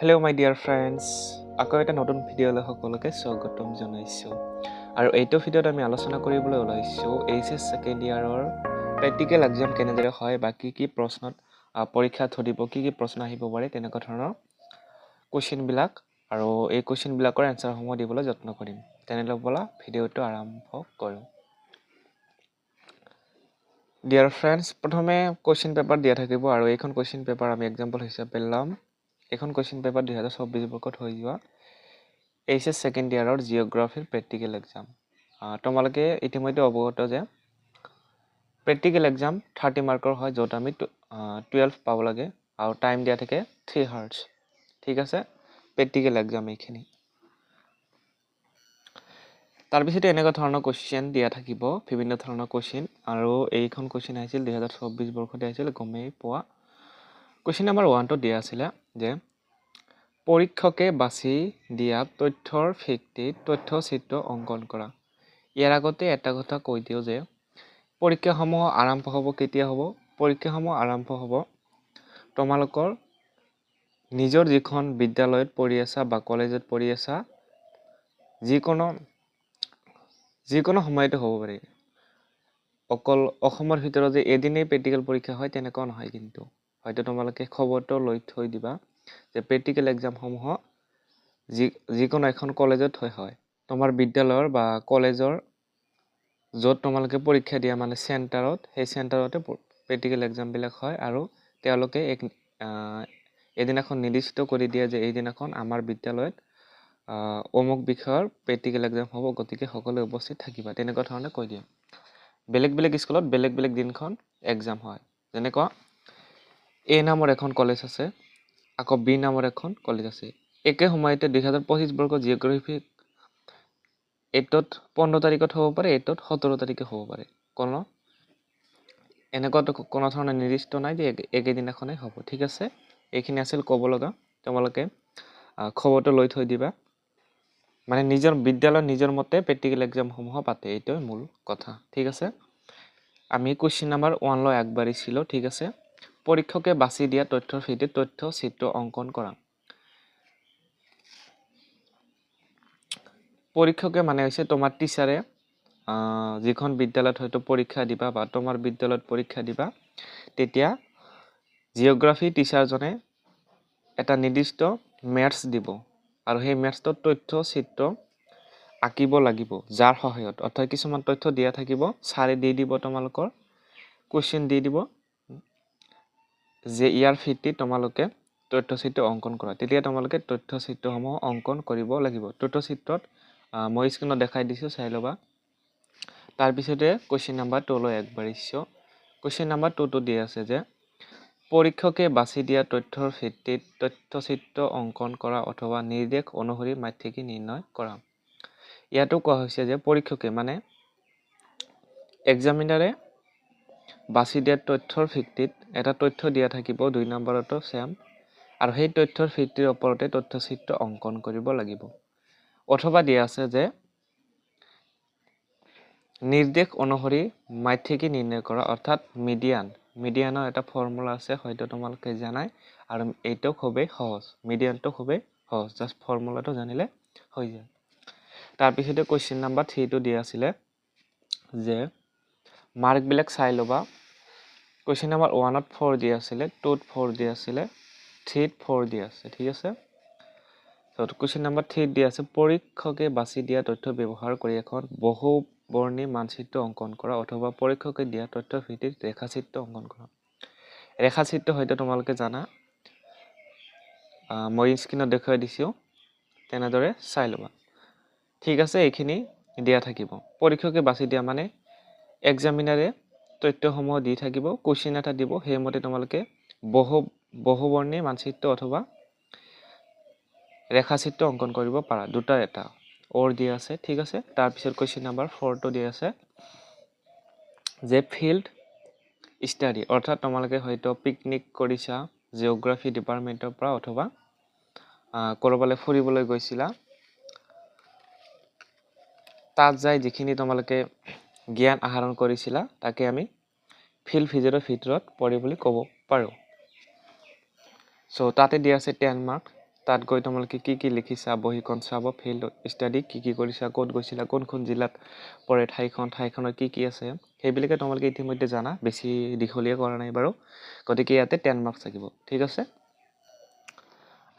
Hello my dear friends, আকৌ এটা নতুন ভিডিঅ'লৈ সকলোকে স্বাগতম জনাইছোঁ। আৰু এইটো ভিডিঅ'ত আমি আলোচনা কৰিবলৈ ওলাইছোঁ এইচএছ ছেকেণ্ড ইয়াৰৰ প্ৰেক্টিকেল এক্সাম কেনেদৰে হয় বা কি প্ৰশ্নত পৰীক্ষাত ধৰিব, কি প্ৰশ্ন আহিব পাৰে তেনেকুৱা ধৰণৰ কুৱেশ্যনবিলাক আৰু এই কুৱেশ্যনবিলাকৰ এনচাৰসমূহ দিবলৈ যত্ন কৰিম। তেনেহ'লে ব'লা ভিডিঅ'টো আৰম্ভ কৰোঁ। ডিয়াৰ ফ্ৰেণ্ডছ, প্ৰথমে কুৱেশ্যন পেপাৰ দিয়া থাকিব আৰু এইখন কুৱেশ্যন পেপাৰ আমি এক্সাম্পল হিচাপে ল'ম। এখন কুৱেশ্যন পেপাৰ 2024 বৰ্ষত হৈ যোৱা এইচএছ ছেকেণ্ড ইয়াৰৰ জিঅ'গ্ৰাফিৰ প্ৰেক্টিকেল এক্সাম। তোমালোকে ইতিমধ্যে অৱগত যে প্ৰেক্টিকেল এক্সাম 30 মাৰ্কৰ হয়, য'ত আমি 12 পাব লাগে আৰু টাইম দিয়া থাকে 3 hours। ঠিক আছে, প্ৰেক্টিকেল এক্সাম এইখিনি। তাৰপিছতে এনেকুৱা ধৰণৰ কুৱেশ্যন দিয়া থাকিব, বিভিন্ন ধৰণৰ কুৱেশ্যন, আৰু এইখন কুৱেশ্যন আহিছিল 2024 বৰ্ষতে আহিছিল, গমেই পোৱা। কুৱেশ্যন নম্বৰ 1টো দিয়া আছিলে যে পৰীক্ষকে বাছি দিয়া তথ্যৰ ভিত্তিত তথ্যচিত্ৰ অংকন কৰা। ইয়াৰ আগতে এটা কথা কৈ দিওঁ যে পৰীক্ষাসমূহ আৰম্ভ হ'ব কেতিয়া হ'ব? পৰীক্ষাসমূহ আৰম্ভ হ'ব তোমালোকৰ নিজৰ যিখন বিদ্যালয়ত পঢ়ি আছা বা কলেজত পঢ়ি আছা যিকোনো সময়তে হ'ব পাৰে। অকল অসমৰ ভিতৰত যে এদিনেই প্ৰেক্টিকেল পৰীক্ষা হয় তেনেকুৱা নহয়, কিন্তু হয়তো তোমালোকে খবৰটো লৈ থৈ দিবা যে প্ৰেক্টিকেল এক্সামসমূহ যিকোনো এখন কলেজত হয়। তোমাৰ বিদ্যালয়ৰ বা কলেজৰ য'ত তোমালোকে পৰীক্ষা দিয়া মানে চেণ্টাৰত, সেই চেণ্টাৰতে প্ৰেক্টিকেল এক্সামবিলাক হয় আৰু তেওঁলোকে এদিনাখন নিৰ্দিষ্ট কৰি দিয়ে যে এইদিনাখন আমাৰ বিদ্যালয়ত অমুক বিষয়ৰ প্ৰেক্টিকেল এক্সাম হ'ব, গতিকে সকলোৱে উপস্থিত থাকিবা, তেনেকুৱা ধৰণে কৈ দিয়ে। বেলেগ বেলেগ স্কুলত বেলেগ বেলেগ দিনখন এক্সাম হয়। যেনেকুৱা এ নামৰ এখন কলেজ আছে, আকৌ বি নামৰ এখন কলেজ আছে। একে সময়তে 2025 বৰ্ষৰ জিঅ'গ্ৰাফি এইটোত 15 তাৰিখত হ'ব পাৰে, এইটোত 17 তাৰিখে হ'ব পাৰে। এনেকুৱাতো কোনো ধৰণৰ নিৰ্দিষ্ট নাই যে একেদিনাখনেই হ'ব। ঠিক আছে, এইখিনি আছিল ক'ব লগা। তোমালোকে খবৰটো লৈ থৈ দিবা, মানে নিজৰ বিদ্যালয়ৰ নিজৰ মতে প্ৰেক্টিকেল এক্সামসমূহ পাতে, এইটোৱে মূল কথা। ঠিক আছে, আমি কুৱেশ্যন নম্বৰ 1 লৈ আগবাঢ়িছিলোঁ। ঠিক আছে, পৰীক্ষকে বাছি দিয়া তথ্যৰ ভিত্তিত তথ্যচিত্ৰ অংকন কৰা। পৰীক্ষকে মানে হৈছে তোমাৰ টিচাৰে, যিখন বিদ্যালয়ত হয়তো পৰীক্ষা দিবা বা তোমাৰ বিদ্যালয়ত পৰীক্ষা দিবা, তেতিয়া জিঅ'গ্ৰাফি টিচাৰজনে এটা নিৰ্দিষ্ট মেথছ দিব আৰু সেই মেথছটোত তথ্যচিত্ৰ আঁকিব লাগিব, যাৰ সহায়ত, অৰ্থাৎ কিছুমান তথ্য দিয়া থাকিব, ছাৰে দি দিব, তোমালোকৰ কুৱেশ্যন দি দিব যে ইয়াৰ ভিত্তিত তোমালোকে তথ্যচিত্ৰ অংকন কৰা। তেতিয়া তোমালোকে তথ্যচিত্ৰসমূহ অংকন কৰিব লাগিব। তথ্যচিত্ৰত মই স্ক্ৰীণত দেখাই দিছোঁ, চাই ল'বা। তাৰপিছতে কুৱেশ্যন নম্বৰ 2 লৈ আগবাঢ়িছোঁ। কুৱেশ্যন নম্বৰ 2টো দিয়া আছে যে পৰীক্ষকে বাছি দিয়া তথ্যৰ ভিত্তিত তথ্যচিত্ৰ অংকন কৰা অথবা নিৰ্দেশ অনুসৰি মাধ্যমিক নিৰ্ণয় কৰা। ইয়াতো কোৱা হৈছে যে পৰীক্ষকে মানে এক্সামিনাৰে বাছি দিয়া তথ্যৰ ভিত্তিত এটা তথ্য দিয়া থাকিব, 2 নম্বৰতো চেম, আৰু সেই তথ্যৰ ভিত্তিৰ ওপৰতে তথ্যচিত্ৰ অংকন কৰিব লাগিব। অথবা দিয়া আছে যে নিৰ্দেশ অনুসৰি মাধ্যমিক নিৰ্ণয় কৰা, অৰ্থাৎ মিডিয়ানৰ এটা ফৰ্মুলা আছে, হয়তো তোমালোকে জানাই, আৰু এইটো খুবেই সহজ। মিডিয়ানটো খুবেই সহজ, জাষ্ট ফৰ্মুলাটো জানিলে হৈ যায়। তাৰপিছতে কুৱেশ্যন নম্বৰ 3টো দিয়া আছিলে যে মাৰ্কবিলাক চাই ল'বা। কুৱেশ্যন নম্বৰ 1ত 4 দিয়া আছিলে, 2ত 4 দিয়া আছিলে, 3ত 4 দিয়া আছে। ঠিক আছে, কুৱেশ্যন নম্বৰ 3ত দিয়া আছে পৰীক্ষকে বাছি দিয়া তথ্য ব্যৱহাৰ কৰি এখন বহুবৰ্ণী মানচিত্ৰ অংকন কৰা অথবা পৰীক্ষকে দিয়া তথ্যৰ ভিত্তিত ৰেখাচিত্ৰ অংকন কৰা। ৰেখাচিত্ৰ হয়তো তোমালোকে জানা, মই স্ক্ৰীণত দেখুৱাই দিছোঁ, তেনেদৰে চাই ল'বা। ঠিক আছে, এইখিনি দিয়া থাকিব। পৰীক্ষকে বাছি দিয়া মানে এক্সামিনাৰে তথ্যসমূহ দি থাকিব, কুৱেশ্যন এটা দিব, সেইমতে তোমালোকে বহুবৰ্ণী মানচিত্ৰ অথবা ৰেখাচিত্ৰ অংকন কৰিব পাৰা, দুটাৰ এটা অৰ দিয়া আছে। ঠিক আছে, তাৰপিছত কুৱেশ্যন নম্বৰ 4টো দিয়া আছে যে ফিল্ড ষ্টাডি, অৰ্থাৎ তোমালোকে হয়তো পিকনিক কৰিছা জিঅ'গ্ৰাফি ডিপাৰ্টমেণ্টৰ পৰা অথবা ক'ৰবালৈ ফুৰিবলৈ গৈছিলা, তাত যাই যিখিনি তোমালোকে জ্ঞান আহৰণ কৰিছিলা তাকে আমি ফিল্ড ভিজিটৰ ভিতৰত পৰে বুলি ক'ব পাৰোঁ। চ' তাতে দিয়া আছে 10 মাৰ্ক। তাত গৈ তোমালোকে কি লিখিছা বহীখন চাব ফিল্ড ষ্টাডি কি কৰিছা ক'ত গৈছিলা কোনখন জিলাত পৰে ঠাইখনৰ কি আছে সেইবিলাকে তোমালোকে ইতিমধ্যে জানা বেছি দীঘলীয়া কৰা নাই বাৰু গতিকে ইয়াতে 10 মাৰ্কছ থাকিব ঠিক আছে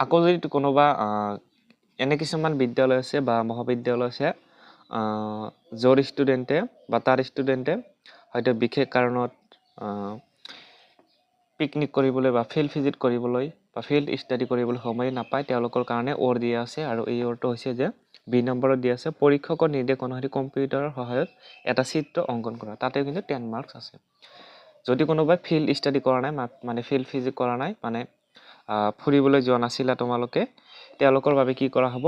আকৌ যদি কোনোবা এনে কিছুমান বিদ্যালয় আছে বা মহাবিদ্যালয় আছে য'ৰ ষ্টুডেণ্টে বা তাৰ ষ্টুডেণ্টে হয়তো বিশেষ কাৰণত পিকনিক কৰিবলৈ বা ফিল্ড ভিজিট কৰিবলৈ বা ফিল্ড ষ্টাডি কৰিবলৈ সময় নাপায় তেওঁলোকৰ কাৰণে অৰ দিয়া আছে আৰু এই অৰটো হৈছে যে বি নম্বৰত দিয়া আছে পৰীক্ষকৰ নিৰ্দেশ অনুসৰি কম্পিউটাৰৰ সহায়ত এটা চিত্ৰ অংকন কৰা তাতে কিন্তু 10 মাৰ্কছ আছে যদি কোনোবাই ফিল্ড ষ্টাডি কৰা নাই মানে ফিল্ড ভিজিট কৰা নাই মানে ফুৰিবলৈ যোৱা নাছিলা তোমালোকে তেওঁলোকৰ বাবে কি কৰা হ'ব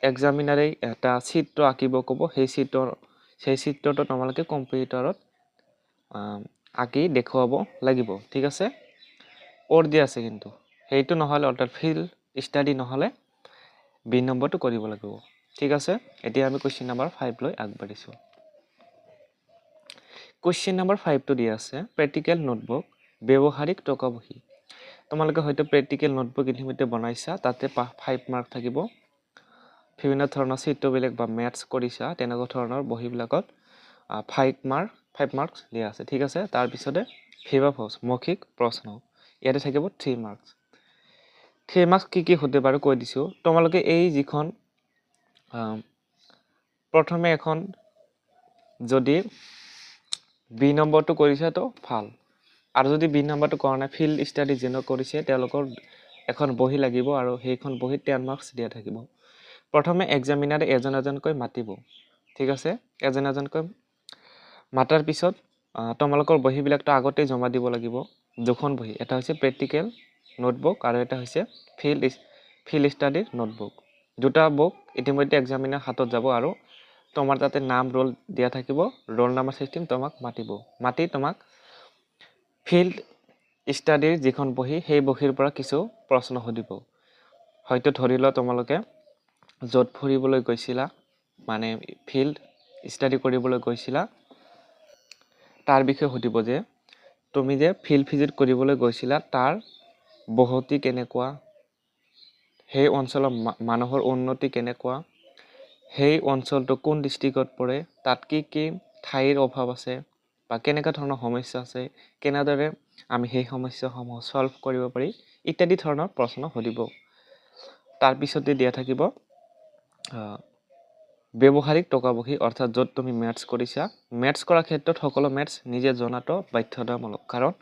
এক্সামিনাৰে এটা চিত্ৰ আঁকিব ক'ব সেই চিত্ৰটো তোমালোকে কম্পিউটাৰত আঁকি দেখুৱাব লাগিব ঠিক আছে অৰ দিয়া আছে কিন্তু সেইটো নহ'লে অৰ্থাৎ ফিল্ড ষ্টাডি নহ'লে বি নম্বৰটো কৰিব লাগিব ঠিক আছে এতিয়া আমি কোৱেশ্চন নম্বৰ 5 লৈ আগবাঢ়িছোঁ কোৱেশ্চন নম্বৰ 5 টো দিয়া আছে প্ৰেক্টিকেল নোটবুক ব্যৱহাৰিক টকাবহী তোমালোকে হয়তো প্ৰেক্টিকেল নোটবুক ইতিমধ্যে বনাইছা তাতে 5 মাৰ্ক থাকিব বিভিন্ন ধৰণৰ চিত্ৰবিলাক বা মেথছ কৰিছা তেনেকুৱা ধৰণৰ বহীবিলাকত 5 মাৰ্কছ দিয়া আছে ঠিক আছে তাৰ পিছতে ফিভাফছ মৌখিক প্ৰশ্ন ইয়াতে থাকিব 3 মাৰ্কছ 3 মাৰ্কছ কি হতে বাৰু কৈ দিছো তোমালোকে এই যিখন প্ৰথমে এখন যদি বি নম্বৰটো কৰিছা তো ভাল আৰু যদি বি নম্বৰটো কৰা নাই ফিল্ড ষ্টাডি যেন কৰিছে তেওঁলোকৰ এখন বহি লাগিব আৰু সেইখন বহিত 10 মাৰ্কছ দিয়া থাকিব প্ৰথমে এক্সামিনাৰে এজনকৈ মাতিব ঠিক আছে এজনকৈ মাতাৰ পিছত তোমালোকৰ বহীবিলাকটো আগতে জমা দিব লাগিব দুখন বহী এটা হৈছে প্ৰেক্টিকেল নোটবুক আৰু এটা হৈছে ফিল্ড ষ্টাডিৰ নোটবুক দুটা বুক ইতিমধ্যে এক্সামিনাৰ হাতত যাব আৰু তোমাৰ তাতে নাম ৰোল দিয়া থাকিব ৰোল নাম্বাৰ সিস্টেম তোমাক মাতি তোমাক ফিল্ড ষ্টাডিৰ যিখন বহি সেই বহিৰ পৰা কিছু প্ৰশ্ন সুধিব হয়তো ধৰি লোৱা তোমালোকে য'ত ফুৰিবলৈ গৈছিলা মানে ফিল্ড ষ্টাডি কৰিবলৈ গৈছিলা তাৰ বিষয়ে সুধিব যে তুমি যে ফিল্ড ভিজিট কৰিবলৈ গৈছিলা তাৰ বহতি কেনেকুৱা সেই অঞ্চলৰ মানুহৰ উন্নতি কেনেকুৱা সেই অঞ্চলটো কোন ডিস্ট্ৰিক্টত পৰে তাত কি ঠাইৰ অভাৱ আছে বা কেনেকুৱা ধৰণৰ সমস্যা আছে কেনেদৰে আমি সেই সমস্যাসমূহ সলভ কৰিব পাৰি ইত্যাদি ধৰণৰ প্ৰশ্ন সুধিব তাৰ পিছতে দিয়া থাকিব ব্যৱহাৰিক টকাবহী অৰ্থাৎ য'ত তুমি মেথছ কৰিছা মেথছ কৰাৰ ক্ষেত্ৰত সকলো মেথছ নিজে জনাটো বাধ্যতামূলক কাৰণ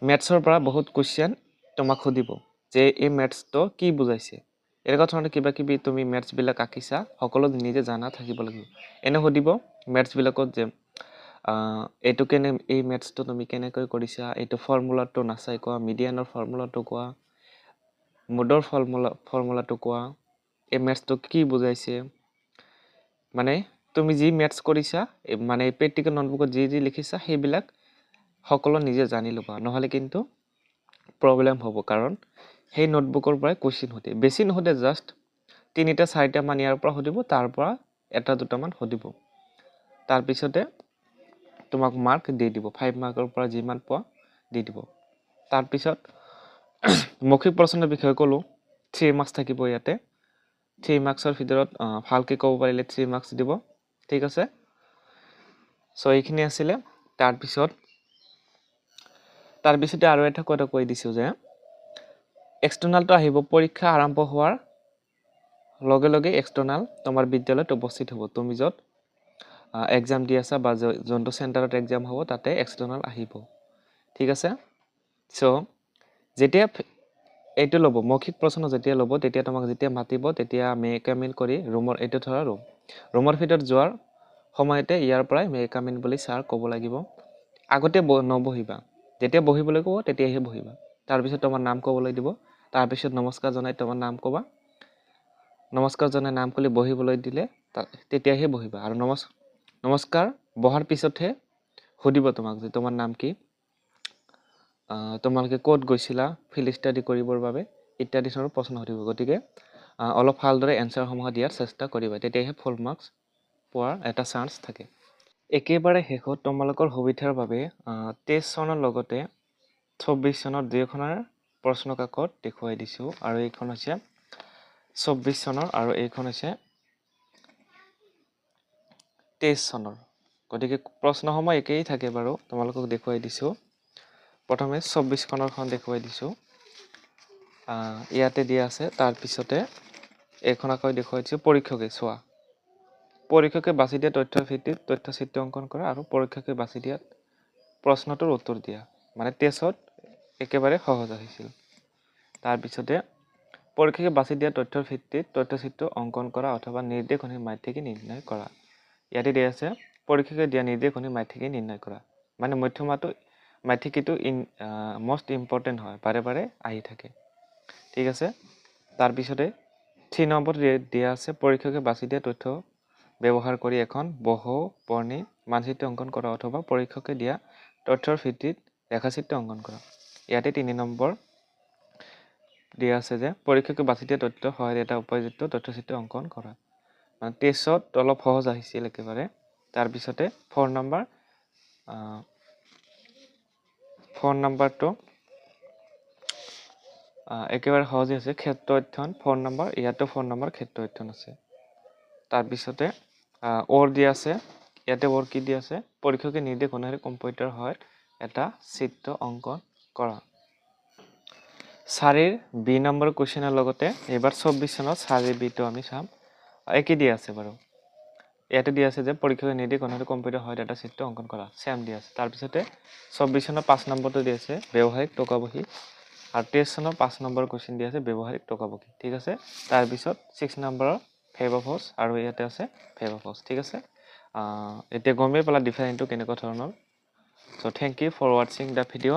মেথছৰ পৰা বহুত কোৱেশ্চন তোমাক সুধিব যে এই মেথছটো কি বুজাইছে এনেকুৱা ধৰণৰ কিবা তুমি মেথছ বিলাক আঁকিছা সকলো নিজে জানা থাকিব লাগিব এনে সুধিব মেথছ বিলাকত যে এইটো এই মেথছটো তুমি কেনেকৈ কৰিছা এইটো ফৰ্মুলাটো নাচাই কোৱা মিডিয়ানৰ ফৰ্মুলাটো কোৱা মোডৰ ফৰ্মুলাটো কোৱা এই মেথছটো কি বুজাইছে মানে তুমি যি মেথছ কৰিছা মানে প্ৰেক্টিকেল নোটবুকত যি লিখিছা সেইবিলাক সকলো নিজে জানি ল'বা নহলে কিন্তু প্ৰবলেম হ'ব কাৰণ সেই নোটবুকৰ পৰাই কোৱেশ্চন সুধে বেছি নুসুধে জাস্ট 3টা 4টা মান ইয়াৰ পৰা সুধিব তাৰ পৰা এটা দুটা মান সুধিব তাৰ পিছতে তোমাক মাৰ্ক দি দিব 5 মাৰ্কৰ পৰা যিমান পোৱা দি দিব তাৰ পিছত মৌখিক প্ৰশ্নৰ বিষয়ে ক'লো 3 মাৰ্কছ থাকিব ইয়াতে 3 মাৰ্কছৰ ভিতৰত ভালকে ক'ব পাৰিলে 3 মাৰ্কছ দিব ঠিক আছে সো এইখিনি আছিল তাৰ পিছতে আৰু এটা কথা কৈ দিছো যে এক্সটাৰ্নালটো আহিব পৰীক্ষা আৰম্ভ হোৱাৰ লগে এক্সটাৰ্নাল তোমাৰ বিদ্যালয়ত উপস্থিত হ'ব তুমি য'ত এক্সাম দি আছা বা যোনটো চেণ্টাৰত এক্সাম হ'ব তাতে এক্সটাৰ্নাল আহিব ঠিক আছে সো যেতিয়া এইটো ল'ব মৌখিক প্ৰশ্ন যেতিয়া ল'ব তেতিয়া তোমাক যেতিয়া মাতিব তেতিয়া মে কাম ইন কৰি ৰুমৰ এইটো ধৰা ৰুমৰ ভিতৰত যোৱাৰ সময়তে ইয়াৰ পৰাই মে কাম ইন বুলি ছাৰ ক'ব লাগিব আগতে নবহিবা যেতিয়া বহিবলৈ ক'ব তেতিয়াহে বহিবা তাৰ পিছত তোমাৰ নাম ক'বলৈ দিব তাৰ পিছত নমস্কাৰ জনাই তোমাৰ নাম ক'বা নমস্কাৰ জনাই নাম ক'লে বহিবলৈ দিলে তেতিয়াহে বহিবা আৰু নমস্কাৰ বহাৰ পিছতহে সুধিব তোমাক যে তোমাৰ নাম কি তোমালোকে ক'ত গৈছিলা ফিল্ড ষ্টাডি কৰিবৰ বাবে ইত্যাদি ধৰণৰ প্ৰশ্ন সুধিব গতিকে অলপ ভালদৰে এনসাৰসমূহ দিয়াৰ চেষ্টা কৰিবা তেতিয়াহে ফুল মাৰ্কছ পোৱাৰ এটা চান্স থাকে একেবাৰে শেষত তোমালোকৰ সুবিধাৰ বাবে 23 চনৰ লগতে 24 চনৰ দুয়োখনৰ প্ৰশ্ন কাকত দেখুৱাই দিছোঁ আৰু এইখন হৈছে 24 চনৰ আৰু এইখন হৈছে 23 চনৰ গতিকে প্ৰশ্নসমূহ একেই থাকে বাৰু তোমালোকক দেখুৱাই দিছোঁ প্ৰথমে 24 খনৰখন দেখুৱাই দিছোঁ ইয়াতে দিয়া আছে তাৰ পিছতে এইখন আকৌ দেখুৱাই দিছোঁ পৰীক্ষকে চোৱা পৰীক্ষকে বাছি দিয়া তথ্যৰ ভিত্তিত তথ্যচিত্ৰ অংকন কৰা আৰু পৰীক্ষকে বাছি দিয়া প্ৰশ্নটোৰ উত্তৰ দিয়া মানে টেষ্টত একেবাৰে সহজ আহিছিল তাৰ পিছতে পৰীক্ষকে বাছি দিয়া তথ্যৰ ভিত্তিত তথ্যচিত্ৰ অংকন কৰা অথবা নিৰ্দেশনাৰ মাধ্যমেৰে নিৰ্ণয় কৰা ইয়াতে দিয়া আছে পৰীক্ষকে দিয়া নিৰ্দেশনাৰ মাধ্যমেৰে নিৰ্ণয় কৰা মানে মধ্যমাটো মাধ্যমটো মোস্ট ইম্পৰ্টেন্ট হয় বাৰে বাৰে আহি থাকে ঠিক আছে তাৰ পিছতে 3 নম্বৰ দিয়া আছে পৰীক্ষকে বাছি দিয়া তথ্য ব্যৱহাৰ কৰি এখন বহুবৰ্ণী মানচিত্ৰ অংকন কৰা অথবা পৰীক্ষকে দিয়া তথ্যৰ ভিত্তিত ৰেখাচিত্ৰ অংকন কৰা ইয়াতে 3 নম্বৰ দিয়া আছে যে পৰীক্ষকে বাছি দিয়া তথ্যৰ সহায়ত এটা উপযুক্ত তথ্যচিত্ৰ অংকন কৰা মানে টেষ্টত অলপ সহজ আহিছিল একেবাৰে তাৰ পিছতে 4 নম্বৰটো একেবাৰে সহজ আছে ক্ষেত্ৰ অধ্যয়ন 4 নম্বৰ ইয়াতো 4 নম্বৰ ক্ষেত্ৰ অধ্যয়ন আছে তাৰ পিছতে ওৰ দিয়া আছে ইয়াতে ওৰ কি দিয়া আছে পৰীক্ষকে নিৰ্দেশ অনুসৰি কম্পিউটাৰ সহায়ত এটা চিত্ৰ অংকন কৰা 4 বি নম্বৰ কোৱেশ্চনৰ লগতে এবাৰ 24 চনত 4 বিটো আমি চাম একে দিয়া আছে বাৰু ইয়াতে দিয়া আছে যে পৰীক্ষকে নিৰ্দেশ অনুসৰি কম্পিউটাৰ সহায়ত এটা চিত্ৰ অংকন কৰা সেম দিয়া আছে তাৰ পিছতে 24 চনৰ 5 নম্বৰটো দিয়া আছে ব্যৱহাৰিক টকাবহী আৰু 23 চনৰ 5 নম্বৰ কোৱেশ্চন দিয়া আছে ব্যৱহাৰিক টকাবহী ঠিক আছে তাৰ পিছত 6 নম্বৰৰ ফেভ অফ হোছ আৰু ইয়াতে আছে ফেভ অফ হোছ ঠিক আছে এতিয়া গমেই পালা ডিফাৰেন্টটো কেনেকুৱা ধৰণৰ so thank you for watching the video